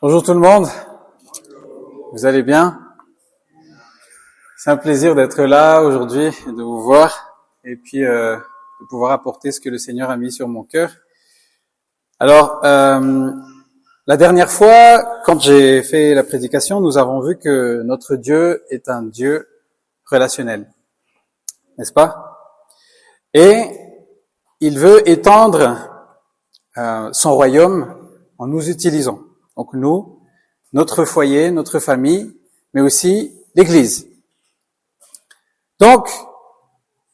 Bonjour tout le monde, vous allez bien? C'est un plaisir d'être là aujourd'hui et de vous voir et puis de pouvoir apporter ce que le Seigneur a mis sur mon cœur. Alors, la dernière fois, quand j'ai fait la prédication, nous avons vu que notre Dieu est un Dieu relationnel, n'est-ce pas? Et il veut étendre son royaume en nous utilisant. Donc nous, notre foyer, notre famille, mais aussi l'Église. Donc,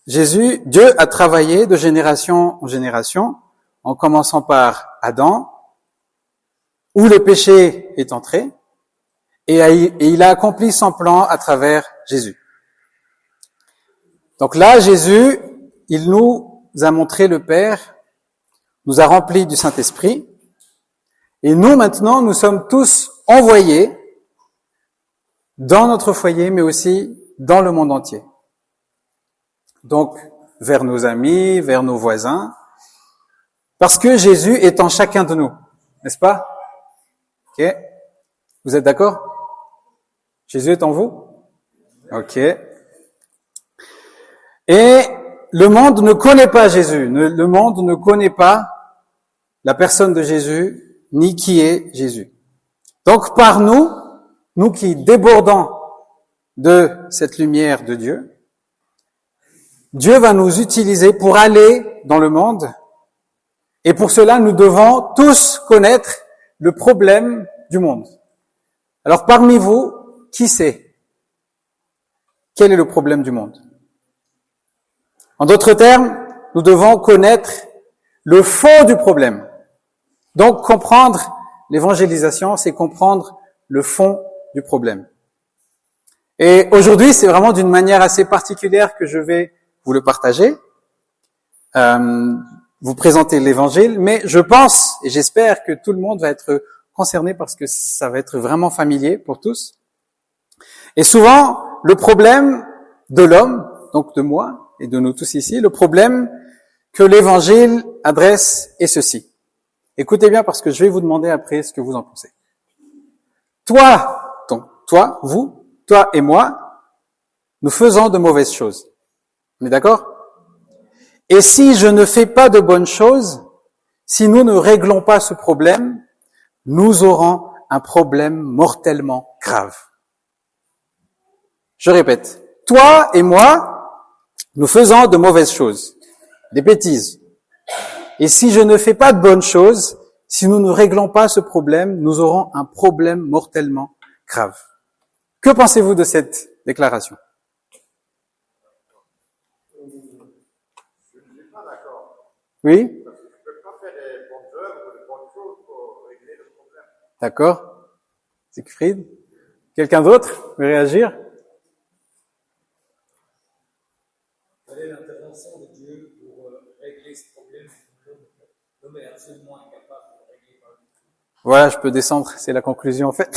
Dieu a travaillé de génération en génération, en commençant par Adam, où le péché est entré, et il a accompli son plan à travers Jésus. Donc là, Jésus, il nous a montré le Père, nous a remplis du Saint-Esprit, et nous, maintenant, nous sommes tous envoyés dans notre foyer, mais aussi dans le monde entier. Donc, vers nos amis, vers nos voisins, parce que Jésus est en chacun de nous, n'est-ce pas? Ok. Vous êtes d'accord? Jésus est en vous? Ok. Et le monde ne connaît pas Jésus. Le monde ne connaît pas la personne de Jésus, ni qui est Jésus. Donc, par nous qui débordons de cette lumière de Dieu, Dieu va nous utiliser pour aller dans le monde. Et pour cela, nous devons tous connaître le problème du monde. Alors, parmi vous, qui sait? Quel est le problème du monde? En d'autres termes, nous devons connaître le fond du problème. Donc, comprendre l'évangélisation, c'est comprendre le fond du problème. Et aujourd'hui, c'est vraiment d'une manière assez particulière que je vais vous le partager, vous présenter l'évangile, mais je pense et j'espère que tout le monde va être concerné parce que ça va être vraiment familier pour tous. Et souvent, le problème de l'homme, donc de moi et de nous tous ici, le problème que l'évangile adresse est ceci. Écoutez bien parce que je vais vous demander après ce que vous en pensez. Toi et moi, nous faisons de mauvaises choses. On est d'accord? Et si je ne fais pas de bonnes choses, si nous ne réglons pas ce problème, nous aurons un problème mortellement grave. Je répète. Toi et moi, nous faisons de mauvaises choses, des bêtises. Et si je ne fais pas de bonnes choses, si nous ne réglons pas ce problème, nous aurons un problème mortellement grave. Que pensez-vous de cette déclaration? Je ne suis pas d'accord. Oui? Parce que je ne peux pas faire des bonnes œuvres ou des bonnes choses pour régler le problème. D'accord. Siegfried? Quelqu'un d'autre veut réagir? Quelle est l'intervention de Dieu pour régler ce problème? L'homme est absolument incapable de régler par lui. Voilà, je peux descendre, c'est la conclusion en fait.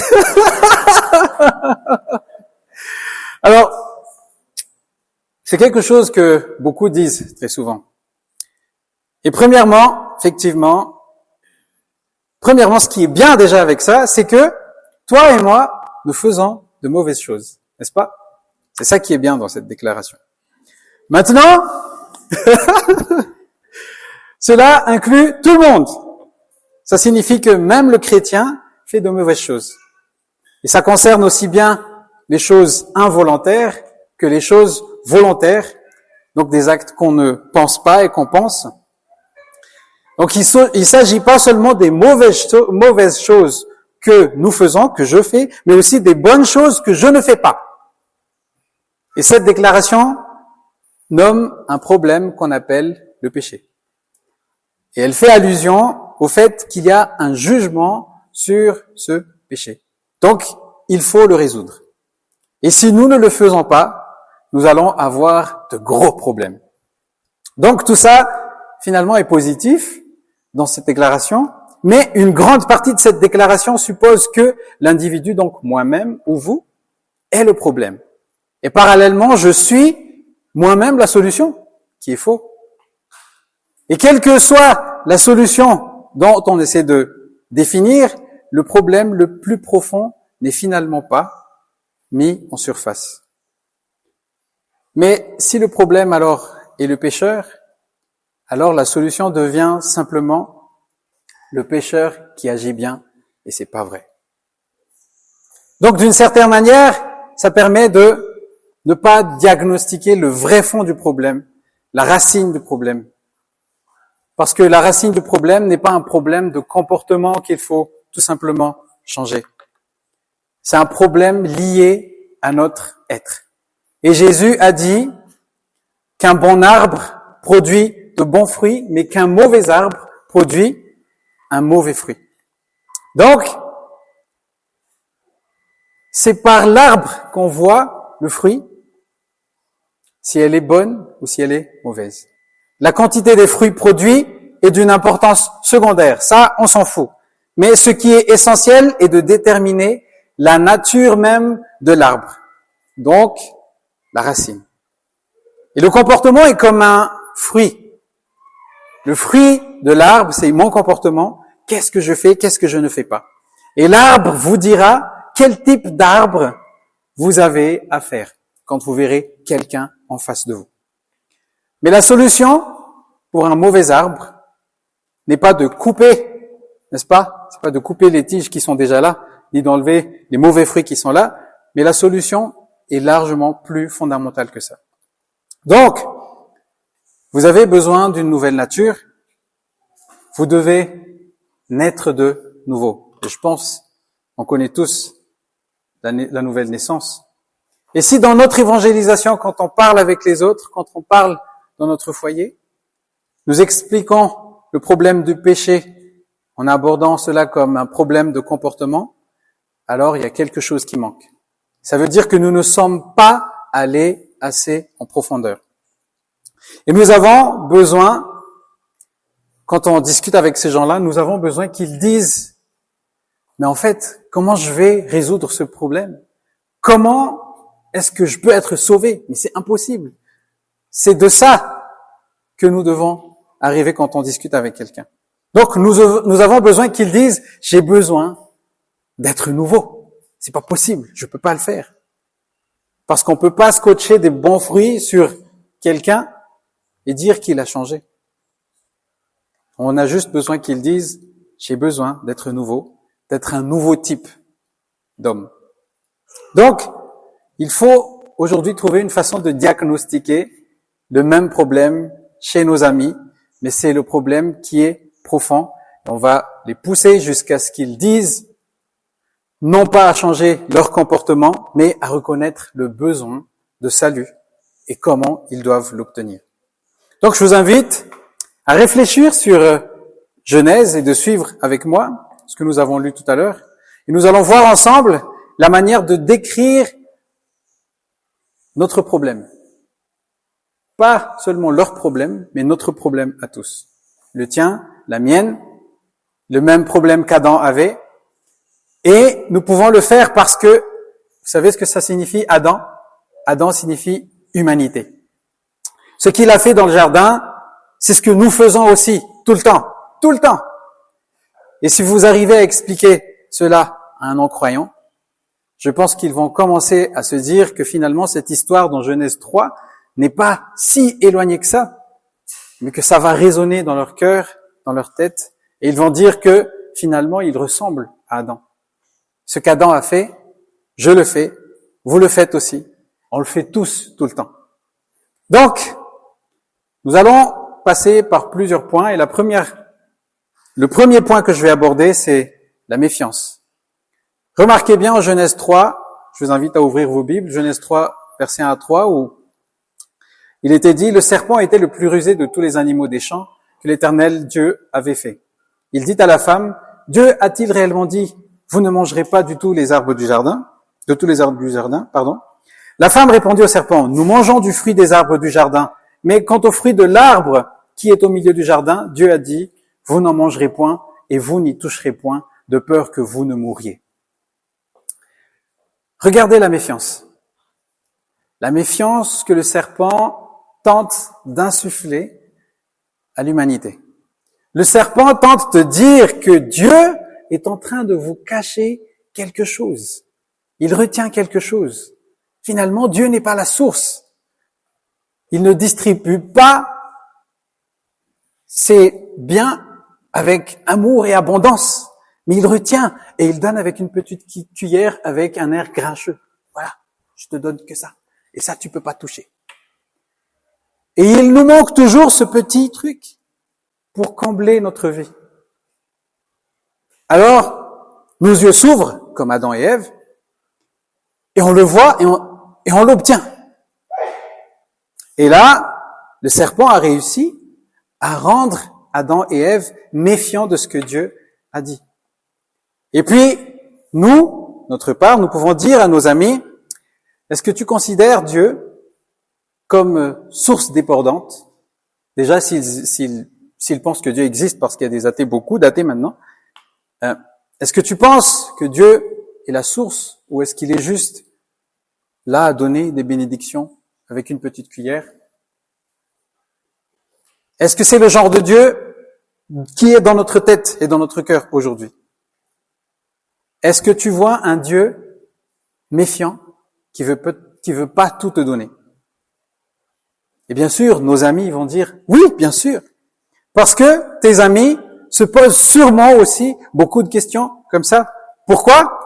Alors, c'est quelque chose que beaucoup disent très souvent. Et premièrement, effectivement, ce qui est bien déjà avec ça, c'est que toi et moi, nous faisons de mauvaises choses, n'est-ce pas? C'est ça qui est bien dans cette déclaration. Maintenant, cela inclut tout le monde. Ça signifie que même le chrétien fait de mauvaises choses. Et ça concerne aussi bien les choses involontaires que les choses volontaires, donc des actes qu'on ne pense pas et qu'on pense. Donc il s'agit pas seulement des mauvaises choses que nous faisons, que je fais, mais aussi des bonnes choses que je ne fais pas. Et cette déclaration nomme un problème qu'on appelle le péché. Et elle fait allusion au fait qu'il y a un jugement sur ce péché. Donc, il faut le résoudre. Et si nous ne le faisons pas, nous allons avoir de gros problèmes. Donc, tout ça, finalement, est positif dans cette déclaration, mais une grande partie de cette déclaration suppose que l'individu, donc moi-même ou vous, est le problème. Et parallèlement, je suis moi-même la solution, qui est faux. Et quelle que soit la solution dont on essaie de définir, le problème le plus profond n'est finalement pas mis en surface. Mais si le problème alors est le pécheur, alors la solution devient simplement le pécheur qui agit bien, et c'est pas vrai. Donc d'une certaine manière, ça permet de ne pas diagnostiquer le vrai fond du problème, la racine du problème. Parce que la racine du problème n'est pas un problème de comportement qu'il faut tout simplement changer. C'est un problème lié à notre être. Et Jésus a dit qu'un bon arbre produit de bons fruits, mais qu'un mauvais arbre produit un mauvais fruit. Donc, c'est par l'arbre qu'on voit le fruit, si elle est bonne ou si elle est mauvaise. La quantité des fruits produits est d'une importance secondaire. Ça, on s'en fout. Mais ce qui est essentiel est de déterminer la nature même de l'arbre. Donc, la racine. Et le comportement est comme un fruit. Le fruit de l'arbre, c'est mon comportement. Qu'est-ce que je fais, qu'est-ce que je ne fais pas. Et l'arbre vous dira quel type d'arbre vous avez à faire quand vous verrez quelqu'un en face de vous. Mais la solution pour un mauvais arbre n'est pas de couper, n'est-ce pas? C'est pas de couper les tiges qui sont déjà là, ni d'enlever les mauvais fruits qui sont là, mais la solution est largement plus fondamentale que ça. Donc, vous avez besoin d'une nouvelle nature, vous devez naître de nouveau. Et je pense, on connaît tous la nouvelle naissance. Et si dans notre évangélisation, quand on parle avec les autres, quand on parle dans notre foyer, nous expliquons le problème du péché en abordant cela comme un problème de comportement, alors il y a quelque chose qui manque. Ça veut dire que nous ne sommes pas allés assez en profondeur. Et nous avons besoin, quand on discute avec ces gens-là, nous avons besoin qu'ils disent, mais en fait, comment je vais résoudre ce problème? Comment est-ce que je peux être sauvé? Mais c'est impossible. C'est de ça que nous devons arriver quand on discute avec quelqu'un. Donc, nous avons besoin qu'ils disent, j'ai besoin d'être nouveau. C'est pas possible. Je peux pas le faire. Parce qu'on peut pas scotcher des bons fruits sur quelqu'un et dire qu'il a changé. On a juste besoin qu'ils disent, j'ai besoin d'être nouveau, d'être un nouveau type d'homme. Donc, il faut aujourd'hui trouver une façon de diagnostiquer le même problème chez nos amis, mais c'est le problème qui est profond. On va les pousser jusqu'à ce qu'ils disent, non pas à changer leur comportement, mais à reconnaître le besoin de salut et comment ils doivent l'obtenir. Donc, je vous invite à réfléchir sur Genèse et de suivre avec moi ce que nous avons lu tout à l'heure. Et nous allons voir ensemble la manière de décrire notre problème. Pas seulement leur problème, mais notre problème à tous. Le tien, la mienne, le même problème qu'Adam avait. Et nous pouvons le faire parce que, vous savez ce que ça signifie, Adam? Adam signifie humanité. Ce qu'il a fait dans le jardin, c'est ce que nous faisons aussi, tout le temps. Et si vous arrivez à expliquer cela à un non-croyant, je pense qu'ils vont commencer à se dire que finalement cette histoire dans Genèse 3 n'est pas si éloignée que ça, mais que ça va résonner dans leur cœur, dans leur tête, et ils vont dire que finalement ils ressemblent à Adam. Ce qu'Adam a fait, je le fais, vous le faites aussi, on le fait tous, tout le temps. Donc, nous allons passer par plusieurs points, et le premier point que je vais aborder, c'est la méfiance. Remarquez bien en Genèse 3, je vous invite à ouvrir vos Bibles, Genèse 3, versets 1 à 3, où il était dit, le serpent était le plus rusé de tous les animaux des champs que l'Éternel Dieu avait fait. Il dit à la femme, Dieu a-t-il réellement dit, vous ne mangerez pas du tout les arbres du jardin, de tous les arbres du jardin, pardon. La femme répondit au serpent, nous mangeons du fruit des arbres du jardin, mais quant au fruit de l'arbre qui est au milieu du jardin, Dieu a dit, vous n'en mangerez point et vous n'y toucherez point, de peur que vous ne mouriez. Regardez la méfiance. La méfiance que le serpent tente d'insuffler à l'humanité. Le serpent tente de dire que Dieu est en train de vous cacher quelque chose. Il retient quelque chose. Finalement, Dieu n'est pas la source. Il ne distribue pas ses biens avec amour et abondance, mais il retient et il donne avec une petite cuillère avec un air grincheux. Voilà, je te donne que ça. Et ça, tu peux pas toucher. Et il nous manque toujours ce petit truc pour combler notre vie. Alors, nos yeux s'ouvrent, comme Adam et Ève, et on le voit et on l'obtient. Et là, le serpent a réussi à rendre Adam et Ève méfiants de ce que Dieu a dit. Et puis, nous, notre part, nous pouvons dire à nos amis, est-ce que tu considères Dieu comme source débordante? Déjà, s'ils pensent que Dieu existe, parce qu'il y a des athées, beaucoup d'athées maintenant, est-ce que tu penses que Dieu est la source, ou est-ce qu'il est juste là à donner des bénédictions avec une petite cuillère? Est-ce que c'est le genre de Dieu qui est dans notre tête et dans notre cœur aujourd'hui? Est-ce que tu vois un Dieu méfiant qui veut pas tout te donner? Et bien sûr, nos amis vont dire oui, bien sûr, parce que tes amis se posent sûrement aussi beaucoup de questions comme ça. Pourquoi?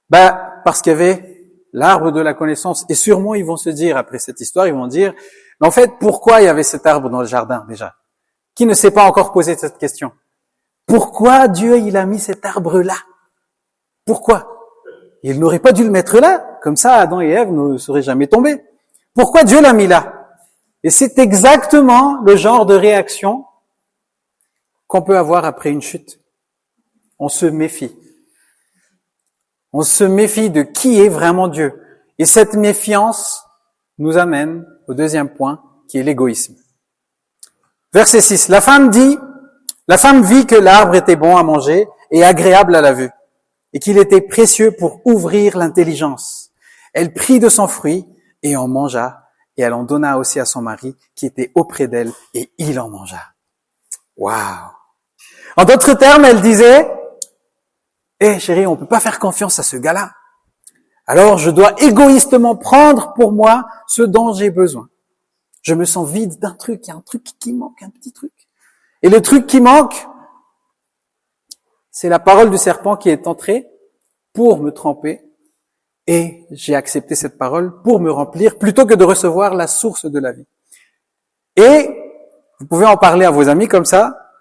Parce qu'il y avait l'arbre de la connaissance, et sûrement ils vont se dire après cette histoire, ils vont dire mais en fait, pourquoi il y avait cet arbre dans le jardin déjà? Qui ne s'est pas encore posé cette question? Pourquoi Dieu il a mis cet arbre-là? Pourquoi? Il n'aurait pas dû le mettre là, comme ça Adam et Ève ne seraient jamais tombés. Pourquoi Dieu l'a mis là? Et c'est exactement le genre de réaction qu'on peut avoir après une chute. On se méfie. On se méfie de qui est vraiment Dieu. Et cette méfiance nous amène au deuxième point, qui est l'égoïsme. Verset 6. La femme vit que l'arbre était bon à manger et agréable à la vue, et qu'il était précieux pour ouvrir l'intelligence. Elle prit de son fruit et en mangea, et elle en donna aussi à son mari qui était auprès d'elle, et il en mangea. Waouh! En d'autres termes, elle disait, chérie, on peut pas faire confiance à ce gars-là. Alors je dois égoïstement prendre pour moi ce dont j'ai besoin. Je me sens vide d'un truc, il y a un truc qui manque, un petit truc. Et le truc qui manque, c'est la parole du serpent qui est entrée pour me tremper, et j'ai accepté cette parole pour me remplir, plutôt que de recevoir la source de la vie. Et vous pouvez en parler à vos amis comme ça,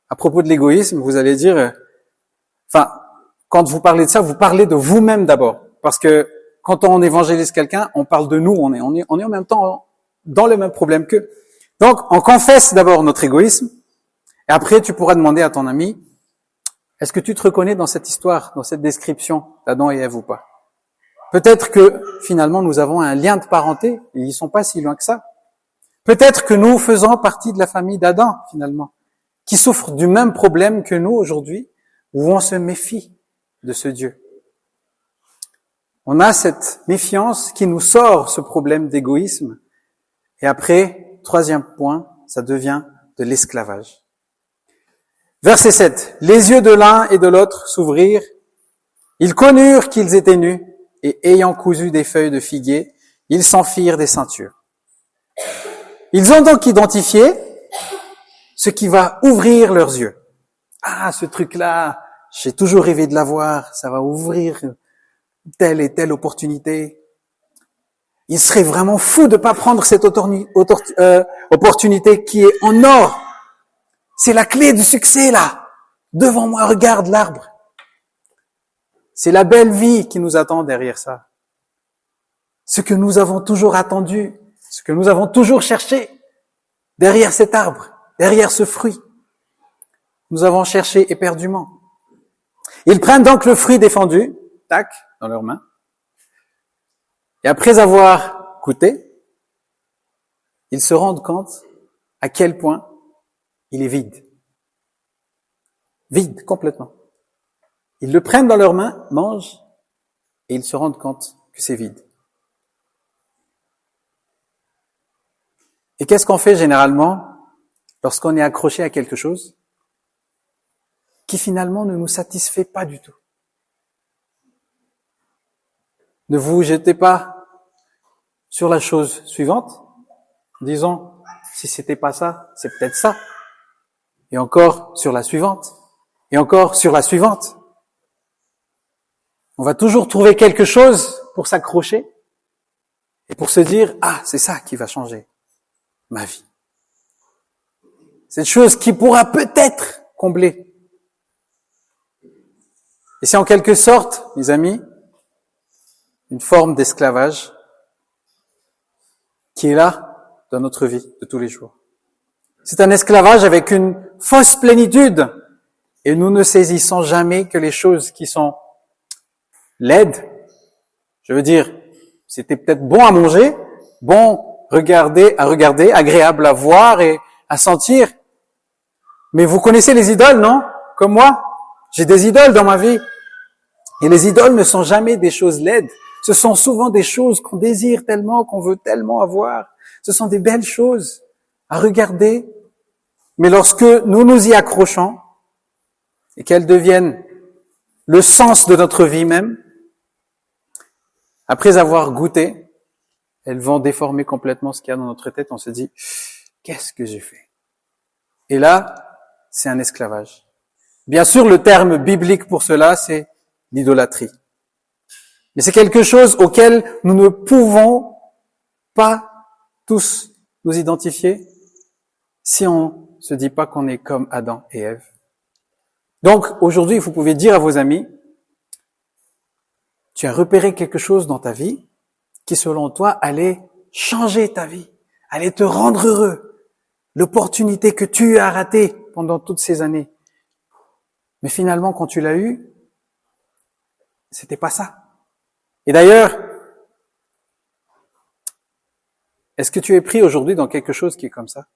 à propos de l'égoïsme, vous allez dire, quand vous parlez de ça, vous parlez de vous-même d'abord. Parce que quand on évangélise quelqu'un, on parle de nous, on est en même temps dans le même problème qu'eux. Donc, on confesse d'abord notre égoïsme, et après tu pourras demander à ton ami, est-ce que tu te reconnais dans cette histoire, dans cette description d'Adam et Ève ou pas? Peut-être que finalement nous avons un lien de parenté, et ils sont pas si loin que ça. Peut-être que nous faisons partie de la famille d'Adam, finalement, qui souffre du même problème que nous aujourd'hui, où on se méfie de ce Dieu. On a cette méfiance qui nous sort ce problème d'égoïsme. Et après, troisième point, ça devient de l'esclavage. Verset 7. Les yeux de l'un et de l'autre s'ouvrirent. Ils connurent qu'ils étaient nus, et ayant cousu des feuilles de figuier, ils s'en firent des ceintures. Ils ont donc identifié ce qui va ouvrir leurs yeux. Ah, ce truc-là, j'ai toujours rêvé de l'avoir, ça va ouvrir telle et telle opportunité. Il serait vraiment fou de pas prendre cette opportunité qui est en or. C'est la clé du succès, là. Devant moi, regarde l'arbre. C'est la belle vie qui nous attend derrière ça. Ce que nous avons toujours attendu, ce que nous avons toujours cherché, derrière cet arbre, derrière ce fruit. Nous avons cherché éperdument. Ils prennent donc le fruit défendu, tac, dans leurs mains. Et après avoir goûté, ils se rendent compte à quel point il est vide. Vide, complètement. Ils le prennent dans leurs mains, mangent, et ils se rendent compte que c'est vide. Et qu'est-ce qu'on fait généralement lorsqu'on est accroché à quelque chose? qui finalement ne nous satisfait pas du tout. Ne vous jetez pas sur la chose suivante, disons, si c'était pas ça, c'est peut-être ça. Et encore sur la suivante. Et encore sur la suivante. On va toujours trouver quelque chose pour s'accrocher et pour se dire, ah, c'est ça qui va changer ma vie. Cette chose qui pourra peut-être combler. Et c'est en quelque sorte, mes amis, une forme d'esclavage qui est là dans notre vie de tous les jours. C'est un esclavage avec une fausse plénitude et nous ne saisissons jamais que les choses qui sont laides. Je veux dire, c'était peut-être bon à manger, bon à regarder, agréable à voir et à sentir. Mais vous connaissez les idoles, non? Comme moi, j'ai des idoles dans ma vie. Et les idoles ne sont jamais des choses laides. Ce sont souvent des choses qu'on désire tellement, qu'on veut tellement avoir. Ce sont des belles choses à regarder. Mais lorsque nous nous y accrochons et qu'elles deviennent le sens de notre vie même, après avoir goûté, elles vont déformer complètement ce qu'il y a dans notre tête. On se dit, qu'est-ce que j'ai fait? Et là, c'est un esclavage. Bien sûr, le terme biblique pour cela, c'est l'idolâtrie. Mais c'est quelque chose auquel nous ne pouvons pas tous nous identifier si on se dit pas qu'on est comme Adam et Ève. Donc, aujourd'hui, vous pouvez dire à vos amis, tu as repéré quelque chose dans ta vie qui, selon toi, allait changer ta vie, allait te rendre heureux. L'opportunité que tu as ratée pendant toutes ces années. Mais finalement, quand tu l'as eu, c'était pas ça. Et d'ailleurs, est-ce que tu es pris aujourd'hui dans quelque chose qui est comme ça?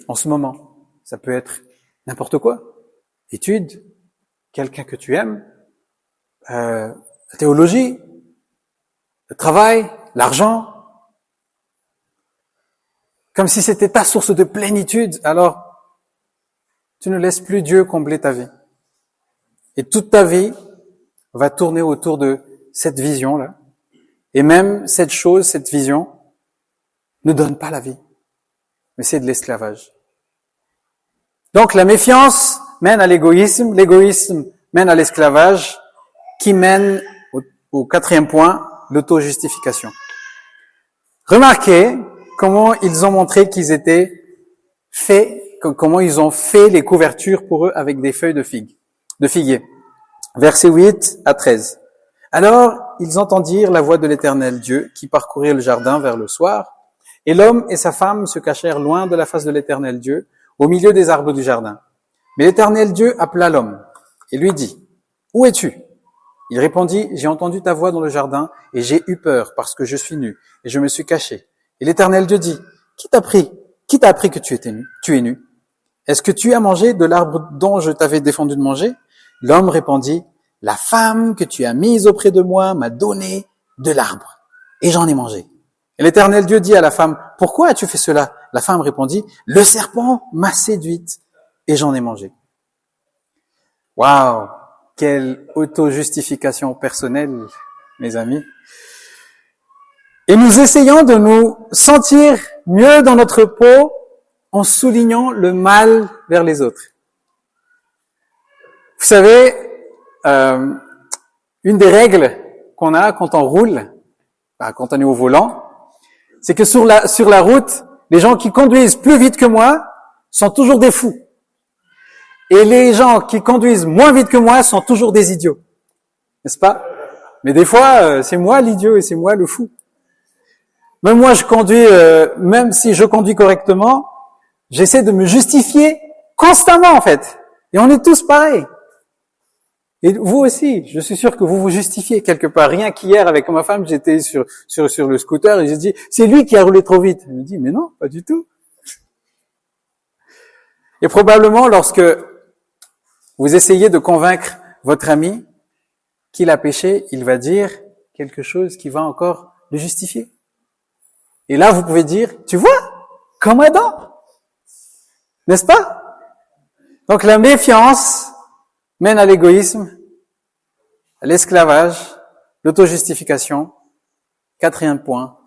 En ce moment, ça peut être n'importe quoi. Études, quelqu'un que tu aimes, la théologie, le travail, l'argent. Comme si c'était ta source de plénitude, alors tu ne laisses plus Dieu combler ta vie. Et toute ta vie va tourner autour de cette vision-là. Et même cette chose, cette vision, ne donne pas la vie. Mais c'est de l'esclavage. Donc la méfiance mène à l'égoïsme mène à l'esclavage, qui mène au quatrième point, l'auto-justification. Remarquez comment ils ont montré qu'ils étaient faits, comment ils ont fait les couvertures pour eux avec des feuilles de figuier. Versets 8 à 13. Alors, ils entendirent la voix de l'Éternel Dieu qui parcourait le jardin vers le soir, et l'homme et sa femme se cachèrent loin de la face de l'Éternel Dieu, au milieu des arbres du jardin. Mais l'Éternel Dieu appela l'homme et lui dit, « Où es-tu » Il répondit, « J'ai entendu ta voix dans le jardin, et j'ai eu peur parce que je suis nu, et je me suis caché. » Et l'Éternel Dieu dit, « Qui t'a appris que tu es nu? Est-ce que tu as mangé de l'arbre dont je t'avais défendu de manger ?» L'homme répondit, « La femme que tu as mise auprès de moi m'a donné de l'arbre, et j'en ai mangé. » Et l'Éternel Dieu dit à la femme, « Pourquoi as-tu fait cela ?» La femme répondit, « Le serpent m'a séduite, et j'en ai mangé. » Waouh! Quelle auto-justification personnelle, mes amis. Et nous essayons de nous sentir mieux dans notre peau en soulignant le mal vers les autres. Vous savez, une des règles qu'on a quand on roule, quand on est au volant, c'est que sur la route, les gens qui conduisent plus vite que moi sont toujours des fous. Et les gens qui conduisent moins vite que moi sont toujours des idiots. N'est-ce pas? Mais des fois, c'est moi l'idiot et c'est moi le fou. Même moi, je conduis, même si je conduis correctement, j'essaie de me justifier constamment, en fait. Et on est tous pareils. Et vous aussi, je suis sûr que vous vous justifiez quelque part. Rien qu'hier, avec ma femme, j'étais sur le scooter et j'ai dit, c'est lui qui a roulé trop vite. Elle me dit, mais non, pas du tout. Et probablement, lorsque vous essayez de convaincre votre ami qu'il a péché, il va dire quelque chose qui va encore le justifier. Et là, vous pouvez dire, tu vois, comme Adam. N'est-ce pas? Donc la méfiance mène à l'égoïsme, à l'esclavage, l'autojustification. 4e point,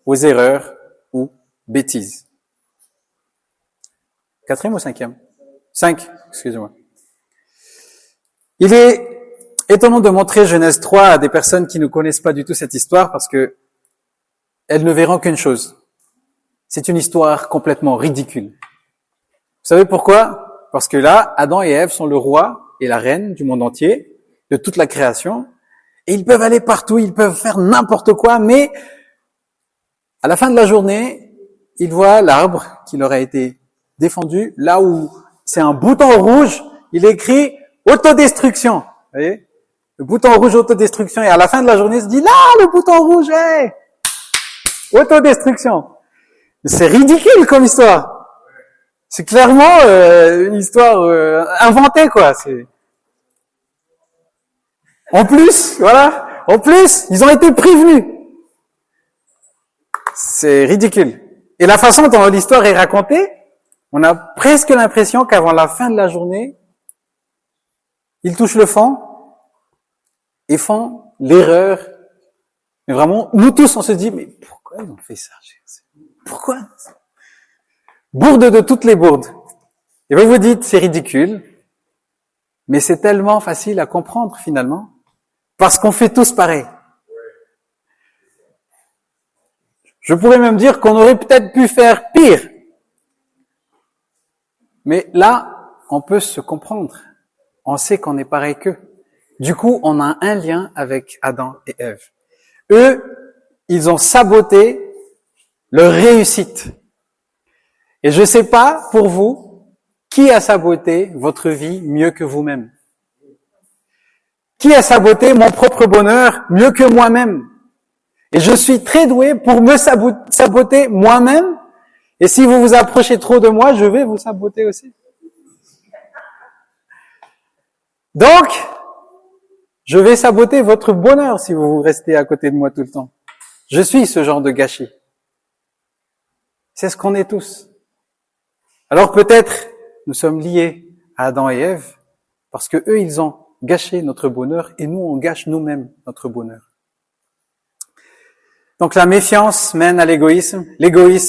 aux erreurs ou bêtises. 4e ou 5e? 5, excusez-moi. Il est étonnant de montrer Genèse 3 à des personnes qui ne connaissent pas du tout cette histoire parce que elles ne verront qu'une chose. C'est une histoire complètement ridicule. Vous savez pourquoi? Parce que là, Adam et Ève sont le roi et la reine du monde entier, de toute la création, et ils peuvent aller partout, ils peuvent faire n'importe quoi, mais à la fin de la journée, ils voient l'arbre qui leur a été défendu, là où c'est un bouton rouge, il est écrit autodestruction. Vous voyez? Le bouton rouge autodestruction, et à la fin de la journée, il se dit, là, le bouton rouge, hey, autodestruction. C'est ridicule comme histoire. C'est clairement une histoire inventée, quoi. En plus, voilà. En plus, ils ont été prévenus. C'est ridicule. Et la façon dont l'histoire est racontée, on a presque l'impression qu'avant la fin de la journée, ils touchent le fond et font l'erreur. Mais vraiment, nous tous, on se dit, mais pourquoi ils ont fait ça? Pourquoi? Bourde de toutes les bourdes. Et vous vous dites, c'est ridicule, mais c'est tellement facile à comprendre finalement, parce qu'on fait tous pareil. Je pourrais même dire qu'on aurait peut-être pu faire pire. Mais là, on peut se comprendre. On sait qu'on est pareil qu'eux. Du coup, on a un lien avec Adam et Ève. Eux, ils ont saboté leur réussite. Et je ne sais pas, pour vous, qui a saboté votre vie mieux que vous-même? Qui a saboté mon propre bonheur mieux que moi-même? Et je suis très doué pour me saboter moi-même. Et si vous vous approchez trop de moi, je vais vous saboter aussi. Donc, je vais saboter votre bonheur si vous restez à côté de moi tout le temps. Je suis ce genre de gâchis. C'est ce qu'on est tous. Alors peut-être nous sommes liés à Adam et Ève parce que eux, ils ont gâché notre bonheur et nous, on gâche nous-mêmes notre bonheur. Donc la méfiance mène à l'égoïsme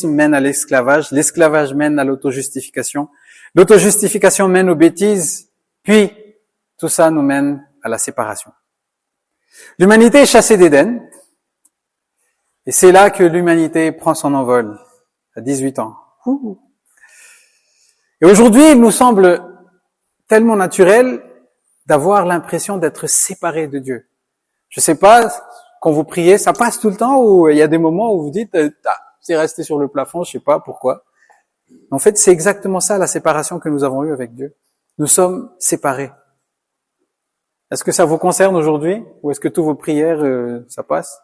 mène à l'esclavage mène à l'autojustification, l'autojustification mène aux bêtises, puis tout ça nous mène à la séparation. L'humanité est chassée d'Éden, et c'est là que l'humanité prend son envol, à 18 ans. Et aujourd'hui, il nous semble tellement naturel d'avoir l'impression d'être séparé de Dieu. Je sais pas, quand vous priez, ça passe tout le temps ou il y a des moments où vous dites c'est resté sur le plafond, je sais pas pourquoi. En fait, c'est exactement ça la séparation que nous avons eue avec Dieu. Nous sommes séparés. Est-ce que ça vous concerne aujourd'hui ou est-ce que toutes vos prières ça passe?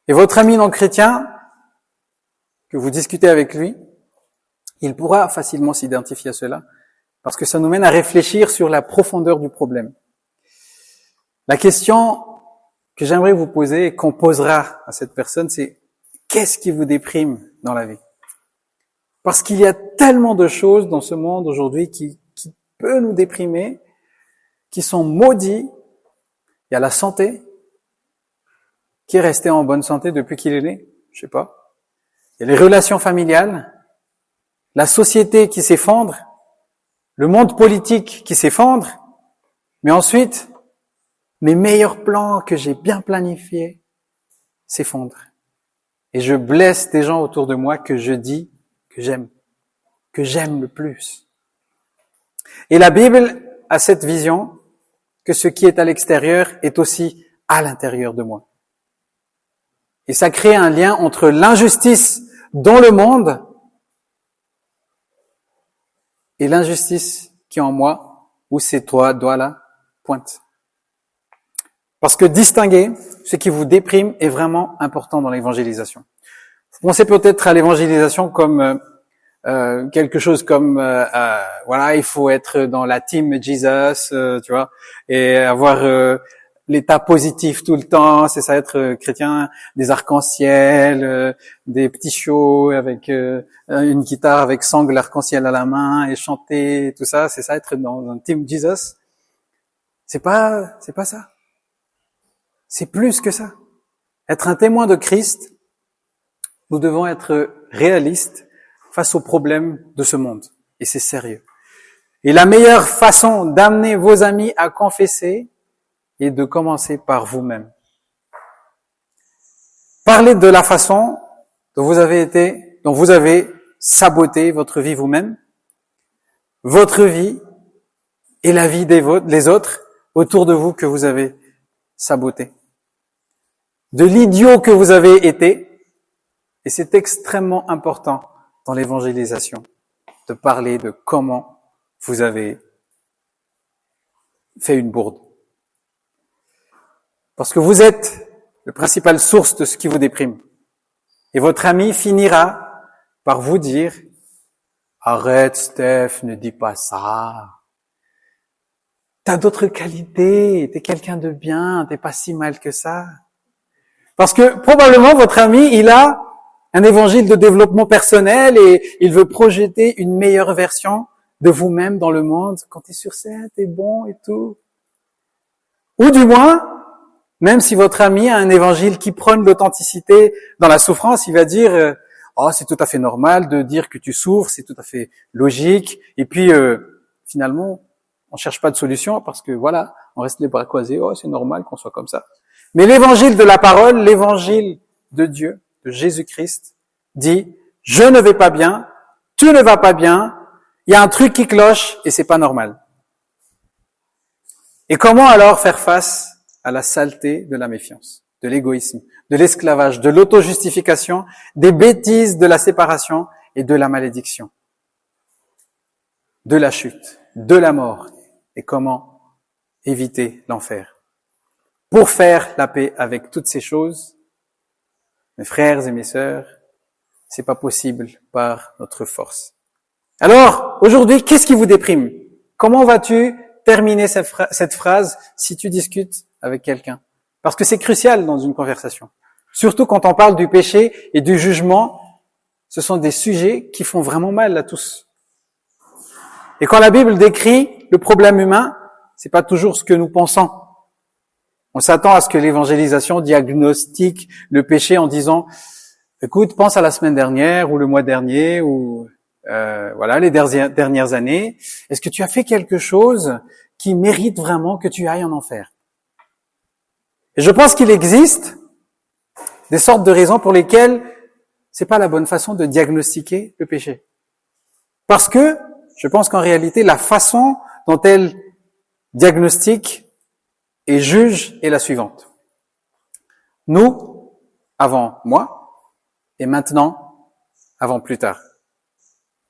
Et votre ami non chrétien que vous discutez avec lui, il pourra facilement s'identifier à cela parce que ça nous mène à réfléchir sur la profondeur du problème. La question que j'aimerais vous poser et qu'on posera à cette personne, c'est qu'est-ce qui vous déprime dans la vie? Parce qu'il y a tellement de choses dans ce monde aujourd'hui qui peut nous déprimer, qui sont maudits. Il y a la santé. Qui est resté en bonne santé depuis qu'il est né? Je sais pas. Il y a les relations familiales, la société qui s'effondre, le monde politique qui s'effondre, mais ensuite, mes meilleurs plans que j'ai bien planifiés s'effondrent. Et je blesse des gens autour de moi que je dis que j'aime le plus. Et la Bible a cette vision que ce qui est à l'extérieur est aussi à l'intérieur de moi. Et ça crée un lien entre l'injustice dans le monde et l'injustice qui est en moi, où ces trois doigts-là pointent. Parce que distinguer ce qui vous déprime est vraiment important dans l'évangélisation. Vous pensez peut-être à l'évangélisation comme quelque chose comme voilà, il faut être dans la team Jesus, tu vois, et avoir l'état positif tout le temps, c'est ça être chrétien, des arcs-en-ciel, des petits shows avec une guitare avec sangle arc-en-ciel à la main et chanter, tout ça, c'est ça être dans un Team Jesus. C'est pas ça. C'est plus que ça. Être un témoin de Christ, nous devons être réalistes face aux problèmes de ce monde. Et c'est sérieux. Et la meilleure façon d'amener vos amis à confesser est de commencer par vous-même. Parlez de la façon dont vous avez saboté votre vie vous-même, votre vie et la vie des autres autour de vous que vous avez saboté. De l'idiot que vous avez été, et c'est extrêmement important dans l'évangélisation de parler de comment vous avez fait une bourde. Parce que vous êtes la principale source de ce qui vous déprime. Et votre ami finira par vous dire « Arrête Steph, ne dis pas ça. T'as d'autres qualités, t'es quelqu'un de bien, t'es pas si mal que ça. » Parce que probablement votre ami, il a un évangile de développement personnel et il veut projeter une meilleure version de vous-même dans le monde. Quand t'es sur scène, t'es bon et tout. Ou du moins, même si votre ami a un évangile qui prône l'authenticité dans la souffrance, il va dire oh, c'est tout à fait normal de dire que tu souffres, c'est tout à fait logique. Et puis finalement, on cherche pas de solution parce que voilà, on reste les bras croisés. Oh, c'est normal qu'on soit comme ça. Mais l'évangile de la parole, l'évangile de Dieu, de Jésus-Christ, dit je ne vais pas bien, tu ne vas pas bien, il y a un truc qui cloche et c'est pas normal. Et comment alors faire face à la saleté de la méfiance, de l'égoïsme, de l'esclavage, de l'auto-justification, des bêtises de la séparation et de la malédiction, de la chute, de la mort, et comment éviter l'enfer. Pour faire la paix avec toutes ces choses, mes frères et mes sœurs, c'est pas possible par notre force. Alors, aujourd'hui, qu'est-ce qui vous déprime? Comment vas-tu terminer cette phrase si tu discutes avec quelqu'un? Parce que c'est crucial dans une conversation. Surtout quand on parle du péché et du jugement, ce sont des sujets qui font vraiment mal à tous. Et quand la Bible décrit le problème humain, c'est pas toujours ce que nous pensons. On s'attend à ce que l'évangélisation diagnostique le péché en disant écoute, pense à la semaine dernière ou le mois dernier ou voilà les dernières années. Est-ce que tu as fait quelque chose qui mérite vraiment que tu ailles en enfer? Et je pense qu'il existe des sortes de raisons pour lesquelles c'est pas la bonne façon de diagnostiquer le péché. Parce que je pense qu'en réalité, la façon dont elle diagnostique et juge est la suivante. Nous, avant moi, et maintenant, avant plus tard.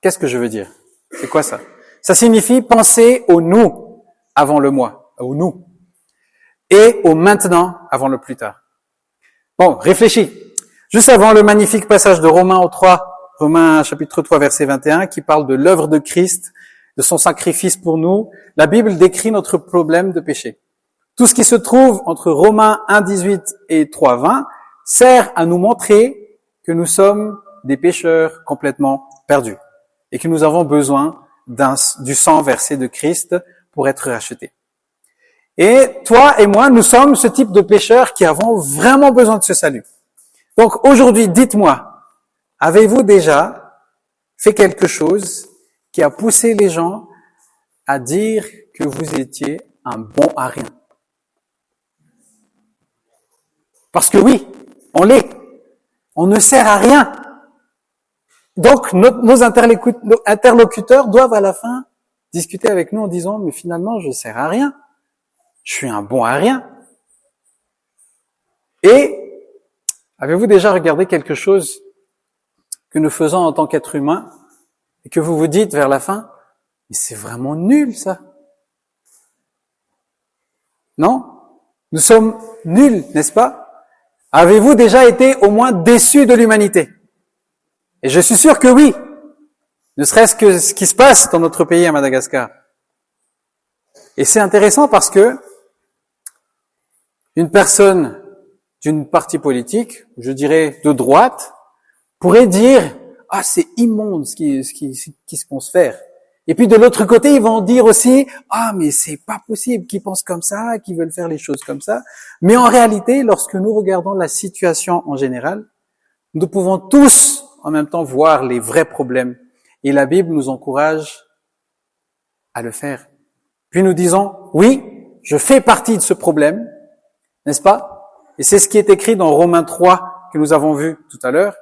Qu'est-ce que je veux dire? C'est quoi ça? Ça signifie penser au nous avant le moi, au nous, et au maintenant avant le plus tard. Bon, réfléchis. Juste avant le magnifique passage de Romains chapitre 3, verset 21, qui parle de l'œuvre de Christ, de son sacrifice pour nous, la Bible décrit notre problème de péché. Tout ce qui se trouve entre Romains 1, 18 et 3, 20 sert à nous montrer que nous sommes des pécheurs complètement perdus et que nous avons besoin du sang versé de Christ pour être rachetés. Et toi et moi, nous sommes ce type de pécheurs qui avons vraiment besoin de ce salut. Donc aujourd'hui, dites-moi, avez-vous déjà fait quelque chose qui a poussé les gens à dire que vous étiez un bon à rien? Parce que oui, on l'est. On ne sert à rien. Donc nos interlocuteurs doivent à la fin discuter avec nous en disant « mais finalement, je ne sers à rien. Je suis un bon à rien. » Et avez-vous déjà regardé quelque chose que nous faisons en tant qu'être humain et que vous vous dites vers la fin « mais c'est vraiment nul ça. » Non? Nous sommes nuls, n'est-ce pas? Avez-vous déjà été au moins déçu de l'humanité? Et je suis sûr que oui, ne serait-ce que ce qui se passe dans notre pays à Madagascar. Et c'est intéressant parce que une personne d'une partie politique, je dirais de droite, pourrait dire « Ah, c'est immonde ce qu'ils se pensent faire ». Et puis de l'autre côté, ils vont dire aussi « Ah, mais c'est pas possible qu'ils pensent comme ça, qu'ils veulent faire les choses comme ça ». Mais en réalité, lorsque nous regardons la situation en général, nous pouvons tous en même temps voir les vrais problèmes. Et la Bible nous encourage à le faire. Puis nous disons « Oui, je fais partie de ce problème », n'est-ce pas? Et c'est ce qui est écrit dans Romains 3 que nous avons vu tout à l'heure.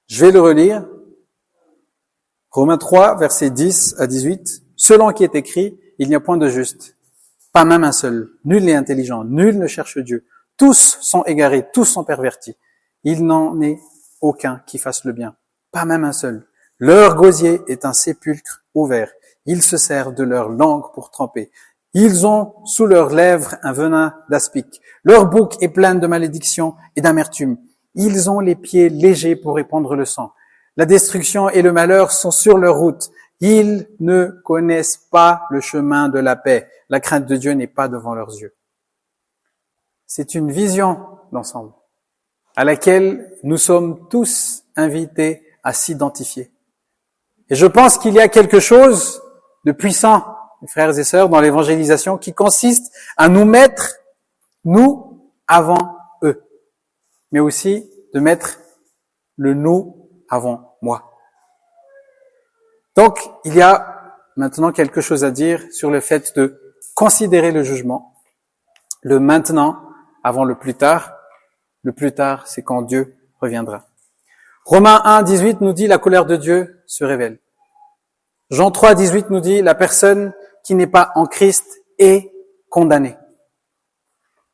Je vais le relire. Romains 3, versets 10 à 18. « Selon qui est écrit, il n'y a point de juste, pas même un seul. Nul n'est intelligent, nul ne cherche Dieu. Tous sont égarés, tous sont pervertis. Il n'en est aucun qui fasse le bien, pas même un seul. Leur gosier est un sépulcre ouvert. Ils se servent de leur langue pour tremper. Ils ont sous leurs lèvres un venin d'aspic. Leur bouche est pleine de malédiction et d'amertume. Ils ont les pieds légers pour répandre le sang. La destruction et le malheur sont sur leur route. Ils ne connaissent pas le chemin de la paix. La crainte de Dieu n'est pas devant leurs yeux. » C'est une vision d'ensemble à laquelle nous sommes tous invités à s'identifier. Et je pense qu'il y a quelque chose de puissant, mes frères et sœurs, dans l'évangélisation qui consiste à nous mettre, nous, avant eux, mais aussi de mettre le nous avant moi. Donc, il y a maintenant quelque chose à dire sur le fait de considérer le jugement, le maintenant avant le plus tard. Le plus tard, c'est quand Dieu reviendra. Romains 1, 18 nous dit la colère de Dieu se révèle. Jean 3, 18 nous dit la personne qui n'est pas en Christ est condamnée.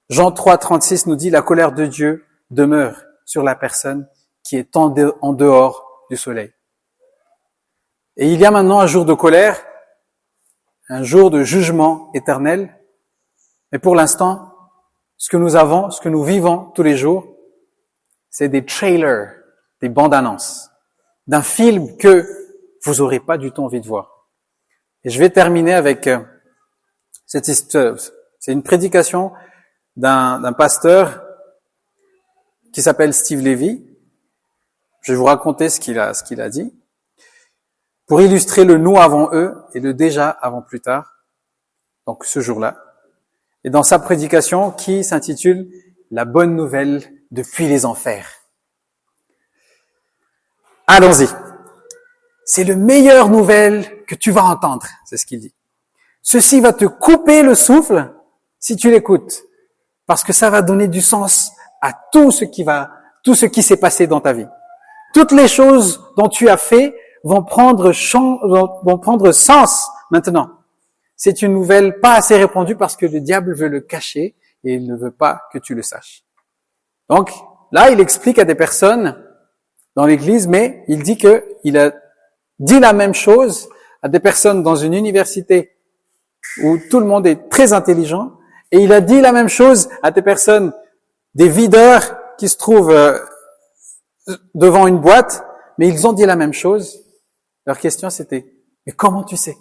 Jean 3, 36 nous dit la colère de Dieu demeure sur la personne qui est en dehors du soleil. Et il y a maintenant un jour de colère, un jour de jugement éternel. Mais pour l'instant, ce que nous avons, ce que nous vivons tous les jours, c'est des trailers, des bandes annonces, d'un film que vous aurez pas du tout envie de voir. Et je vais terminer avec cette histoire. C'est une prédication d'un pasteur qui s'appelle Steve Levy. Je vais vous raconter ce qu'il a dit pour illustrer le nous avant eux et le déjà avant plus tard. Donc ce jour-là. Et dans sa prédication qui s'intitule « La bonne nouvelle depuis les enfers ». Allons-y. C'est la meilleure nouvelle que tu vas entendre, c'est ce qu'il dit. Ceci va te couper le souffle si tu l'écoutes, parce que ça va donner du sens à tout ce qui s'est passé dans ta vie. Toutes les choses dont tu as fait vont prendre sens maintenant. C'est une nouvelle pas assez répandue parce que le diable veut le cacher et il ne veut pas que tu le saches. Donc, là, il explique à des personnes dans l'église, mais il dit qu'il a dit la même chose à des personnes dans une université où tout le monde est très intelligent, et il a dit la même chose à des personnes, des videurs qui se trouvent devant une boîte, mais ils ont dit la même chose. Leur question c'était, mais comment tu sais?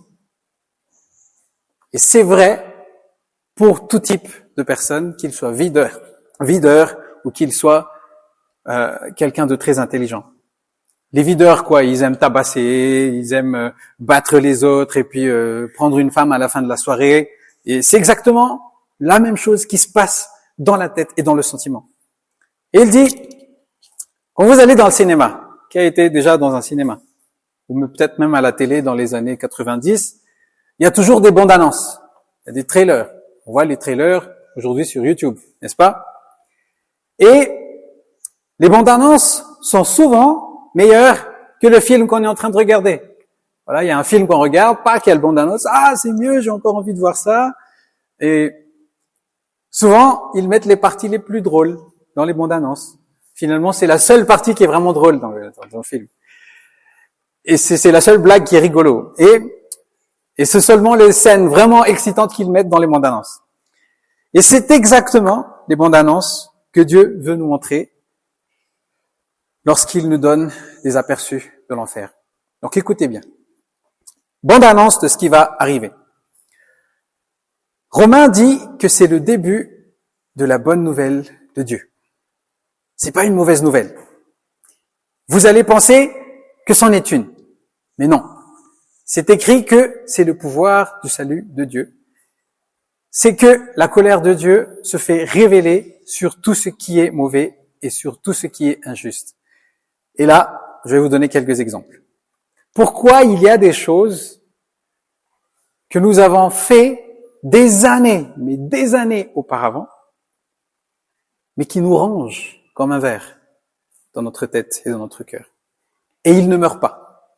Et c'est vrai pour tout type de personnes, qu'ils soient videurs ou qu'ils soient quelqu'un de très intelligent. Les videurs, ils aiment tabasser, ils aiment battre les autres et puis prendre une femme à la fin de la soirée. Et c'est exactement la même chose qui se passe dans la tête et dans le sentiment. Et il dit, quand vous allez dans le cinéma, qui a été déjà dans un cinéma, ou peut-être même à la télé dans les années 90, il y a toujours des bandes annonces, il y a des trailers. On voit les trailers aujourd'hui sur YouTube, n'est-ce pas? Et les bandes annonces sont souvent meilleures que le film qu'on est en train de regarder. Voilà, il y a un film qu'on regarde, pas qu'il y a le bande annonce, ah c'est mieux, j'ai encore envie de voir ça. Et souvent, ils mettent les parties les plus drôles dans les bandes annonces. Finalement, c'est la seule partie qui est vraiment drôle dans le film. Et c'est la seule blague qui est rigolo. Et c'est seulement les scènes vraiment excitantes qu'ils mettent dans les bandes annonces. Et c'est exactement les bandes annonces que Dieu veut nous montrer lorsqu'il nous donne des aperçus de l'enfer. Donc écoutez bien. Bande annonce de ce qui va arriver. Romains dit que c'est le début de la bonne nouvelle de Dieu. C'est pas une mauvaise nouvelle. Vous allez penser que c'en est une. Mais non. C'est écrit que c'est le pouvoir du salut de Dieu. C'est que la colère de Dieu se fait révéler sur tout ce qui est mauvais et sur tout ce qui est injuste. Et là, je vais vous donner quelques exemples. Pourquoi il y a des choses que nous avons fait des années, mais des années auparavant, mais qui nous rongent comme un ver dans notre tête et dans notre cœur. Et ils ne meurent pas.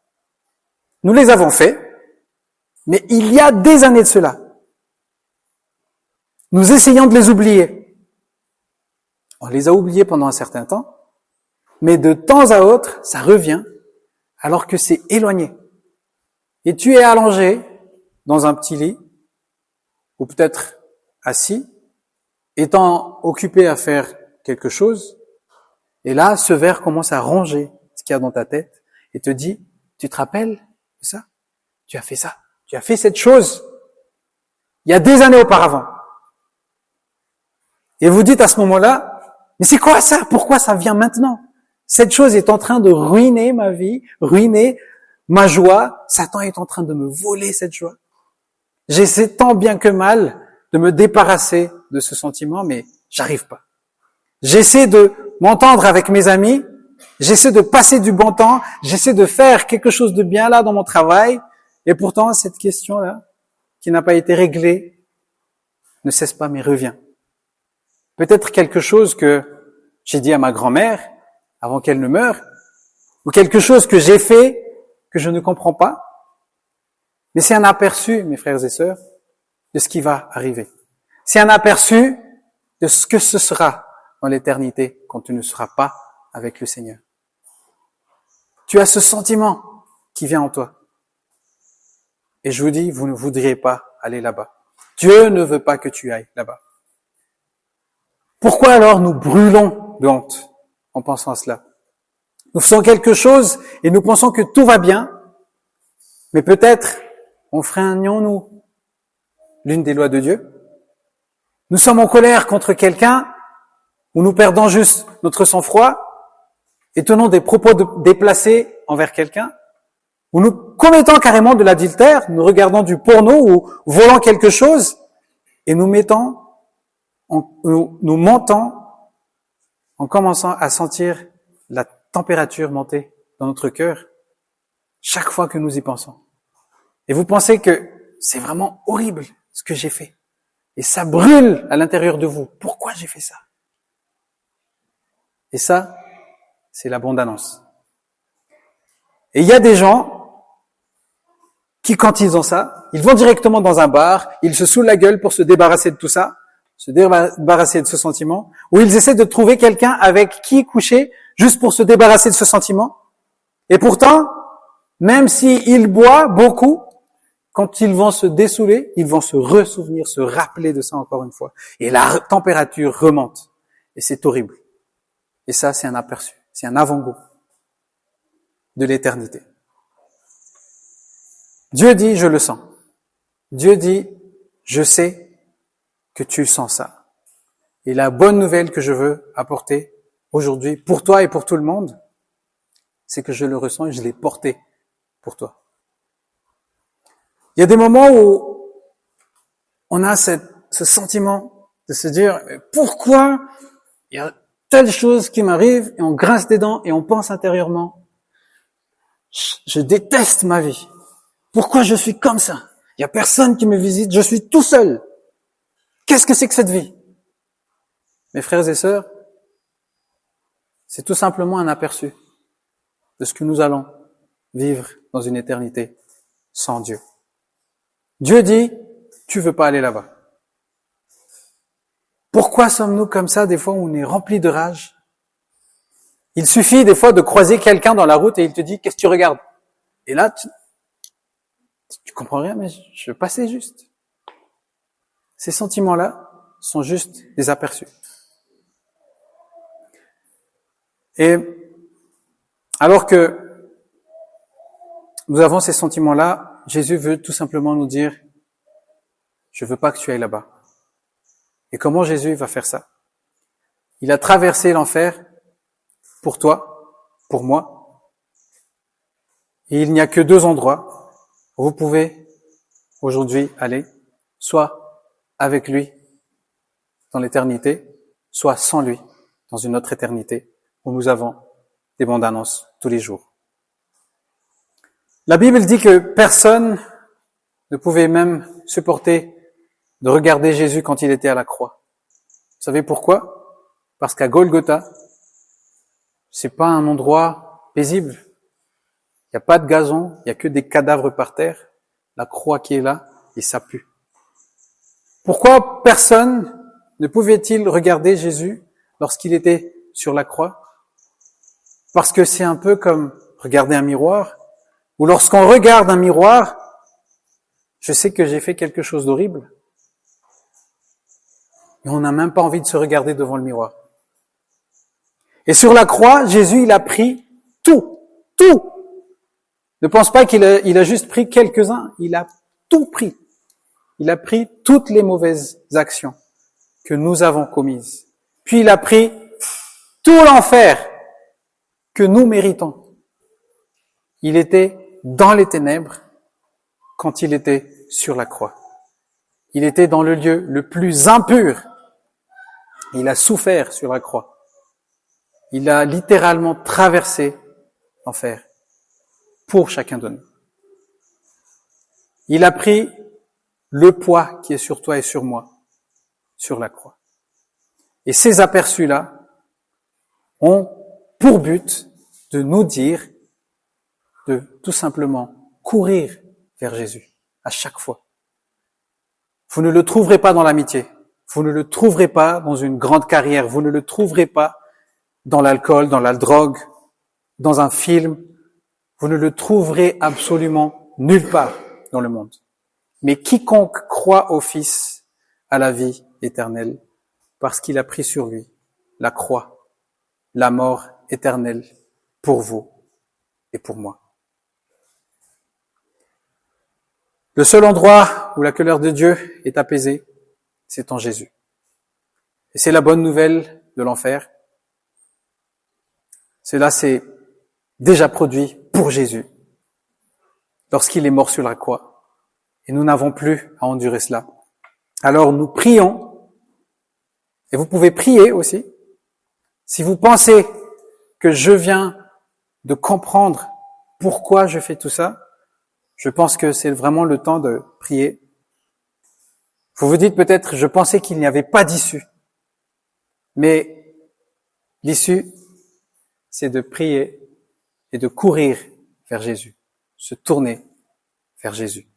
Nous les avons faits, mais il y a des années de cela. Nous essayons de les oublier. On les a oubliés pendant un certain temps, mais de temps à autre, ça revient, alors que c'est éloigné. Et tu es allongé dans un petit lit, ou peut-être assis, étant occupé à faire quelque chose, et là, ce ver commence à ronger ce qu'il y a dans ta tête, et te dit, tu te rappelles de ça? Tu as fait ça. Tu as fait cette chose il y a des années auparavant. Et vous dites à ce moment-là, mais c'est quoi ça? Pourquoi ça vient maintenant? Cette chose est en train de ruiner ma vie, ruiner ma joie. Satan est en train de me voler cette joie. J'essaie tant bien que mal de me débarrasser de ce sentiment, mais j'arrive pas. J'essaie de m'entendre avec mes amis, j'essaie de passer du bon temps, j'essaie de faire quelque chose de bien là dans mon travail, et pourtant cette question-là, qui n'a pas été réglée, ne cesse pas mais revient. Peut-être quelque chose que j'ai dit à ma grand-mère avant qu'elle ne meure, ou quelque chose que j'ai fait que je ne comprends pas, mais c'est un aperçu, mes frères et sœurs, de ce qui va arriver. C'est un aperçu de ce que ce sera dans l'éternité quand tu ne seras pas avec le Seigneur. Tu as ce sentiment qui vient en toi. Et je vous dis, vous ne voudriez pas aller là-bas. Dieu ne veut pas que tu ailles là-bas. Pourquoi alors nous brûlons de honte en pensant à cela? Nous faisons quelque chose et nous pensons que tout va bien, mais peut-être enfreignons-nous l'une des lois de Dieu. Nous sommes en colère contre quelqu'un ou nous perdons juste notre sang-froid et tenons des propos déplacés envers quelqu'un, ou nous commettons carrément de l'adultère, nous regardons du porno ou volant quelque chose et nous mentons en commençant à sentir la température monter dans notre cœur chaque fois que nous y pensons. Et vous pensez que c'est vraiment horrible ce que j'ai fait. Et ça brûle à l'intérieur de vous. Pourquoi j'ai fait ça? Et ça, c'est la bande-annonce. Et il y a des gens qui, quand ils ont ça, ils vont directement dans un bar, ils se saoulent la gueule pour se débarrasser de tout ça, se débarrasser de ce sentiment, ou ils essaient de trouver quelqu'un avec qui coucher juste pour se débarrasser de ce sentiment. Et pourtant, même s'ils boivent beaucoup, quand ils vont se dessouler, ils vont se ressouvenir, se rappeler de ça encore une fois. Et la température remonte. Et c'est horrible. Et ça, c'est un aperçu. C'est un avant-goût de l'éternité. Dieu dit, je le sens. Dieu dit, je sais que tu sens ça. Et la bonne nouvelle que je veux apporter aujourd'hui pour toi et pour tout le monde, c'est que je le ressens et je l'ai porté pour toi. Il y a des moments où on a ce sentiment de se dire pourquoi il y a telle chose qui m'arrive et on grince des dents et on pense intérieurement je déteste ma vie. Pourquoi je suis comme ça? Il y a personne qui me visite, je suis tout seul. Qu'est-ce que c'est que cette vie? Mes frères et sœurs, c'est tout simplement un aperçu de ce que nous allons vivre dans une éternité sans Dieu. Dieu dit, tu veux pas aller là-bas. Pourquoi sommes-nous comme ça des fois où on est rempli de rage? Il suffit des fois de croiser quelqu'un dans la route et il te dit, qu'est-ce que tu regardes? Et là, tu comprends rien, mais je passais juste. Ces sentiments-là sont juste des aperçus. Et alors que nous avons ces sentiments-là, Jésus veut tout simplement nous dire, Je veux pas que tu ailles là-bas. Et comment Jésus va faire ça? Il a traversé l'enfer pour toi, pour moi. Et il n'y a que 2 endroits où vous pouvez aujourd'hui aller, soit avec lui dans l'éternité, soit sans lui dans une autre éternité où nous avons des bandes annonces tous les jours. La Bible dit que personne ne pouvait même supporter de regarder Jésus quand il était à la croix. Vous savez pourquoi? Parce qu'à Golgotha, c'est pas un endroit paisible. Il n'y a pas de gazon, il n'y a que des cadavres par terre. La croix qui est là, et ça pue. Pourquoi personne ne pouvait-il regarder Jésus lorsqu'il était sur la croix? Parce que c'est un peu comme regarder un miroir, ou lorsqu'on regarde un miroir, je sais que j'ai fait quelque chose d'horrible, et on n'a même pas envie de se regarder devant le miroir. Et sur la croix, Jésus, il a pris tout. Ne pense pas qu'il a juste pris quelques-uns, il a tout pris. Il a pris toutes les mauvaises actions que nous avons commises. Puis il a pris tout l'enfer que nous méritons. Il était dans les ténèbres quand il était sur la croix. Il était dans le lieu le plus impur. Il a souffert sur la croix. Il a littéralement traversé l'enfer pour chacun de nous. Il a pris le poids qui est sur toi et sur moi, sur la croix. Et ces aperçus-là ont pour but de nous dire de tout simplement courir vers Jésus à chaque fois. Vous ne le trouverez pas dans l'amitié, vous ne le trouverez pas dans une grande carrière, vous ne le trouverez pas dans l'alcool, dans la drogue, dans un film. Vous ne le trouverez absolument nulle part dans le monde. Mais quiconque croit au Fils a la vie éternelle, parce qu'il a pris sur lui la croix, la mort éternelle pour vous et pour moi. Le seul endroit où la colère de Dieu est apaisée, c'est en Jésus. Et c'est la bonne nouvelle de l'enfer. Cela s'est déjà produit pour Jésus lorsqu'il est mort sur la croix. Et nous n'avons plus à endurer cela. Alors nous prions, et vous pouvez prier aussi. Si vous pensez que je viens de comprendre pourquoi je fais tout ça, je pense que c'est vraiment le temps de prier. Vous vous dites peut-être, je pensais qu'il n'y avait pas d'issue. Mais l'issue, c'est de prier et de courir vers Jésus, se tourner vers Jésus.